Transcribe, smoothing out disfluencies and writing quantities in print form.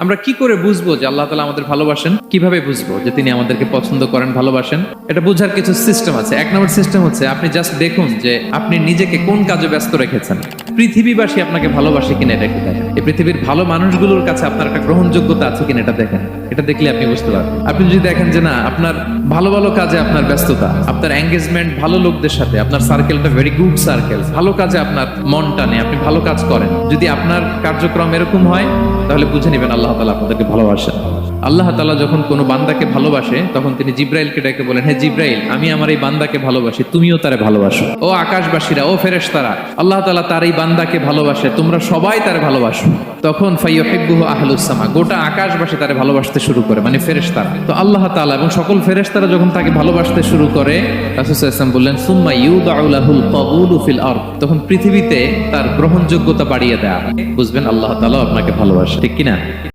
আমরা কি করে বুঝবো যে আল্লাহ তাআলা আমাদের ভালোবাসেন? কিভাবে বুঝবো যে তিনি আমাদেরকে পছন্দ করেন, ভালোবাসেন? এটা বোঝার কিছু সিস্টেম আছে। এক নম্বর সিস্টেম হচ্ছে আপনি জাস্ট দেখুন যে আপনি নিজেকে কোন কাজে ব্যস্ত রেখেছেন। পৃথিবীবাসী আপনাকে ভালোবাসে কিনা এটা একটু দেখেন। এই পৃথিবীর ভালো মানুষগুলোর কাছে আপনার একটা গ্রহণযোগ্যতা আছে কিনা এটা দেখেন। এটা দেখলে আপনি বুঝতে পারবেন। আপনি যদি দেখেন যে না, আপনার ভালো ভালো কাজে আপনার ব্যস্ততা, আপনার এঙ্গেজমেন্ট ভালো লোকদের সাথে, আপনার সার্কেলটা ভেরি গুড সার্কেল, ভালো কাজে আপনার মন টানে, আপনি ভালো কাজ করেন, যদি আপনার কার্যক্রম এরকম হয় তাহলে বুঝে নেবেন আল্লাহ তাআলা আপনাদেরকে ভালোবাসেন। আল্লাহ তাআলা যখন কোনো বান্দাকে ভালোবাসে তখন তিনি জিব্রাইলকে ডেকে বলেন, হে জিব্রাইল, আমি আমার এই বান্দাকে ভালোবাসি, তুমিও তারে ভালোবাসো। ও আকাশবাসীরা, ও ফেরেশতারা, আল্লাহ তাআলা তার এই বান্দাকে ভালোবাসে, তোমরা সবাই তারে ভালোবাসো। তখন ফায়ুহিব্বুহু আহলুস সামা, গোটা আকাশবাসী তারে ভালোবাসতে শুরু করে, মানে ফেরেশতারা। তো আল্লাহ তাআলা এবং সকল ফেরেশতারা যখন তাকে ভালোবাসতে শুরু করে, রাসূল সাল্লাল্লাহু আলাইহি ওয়াসাল্লাম বললেন, সুম্মা ইউদাউ লাহুল কবুলু ফিল আরদ, তখন পৃথিবীতে তার গ্রহণযোগ্যতা বাড়িয়ে দেয়া। বুঝবেন আল্লাহ তাআলা আপনাকে ভালোবাসে, ঠিক কিনা?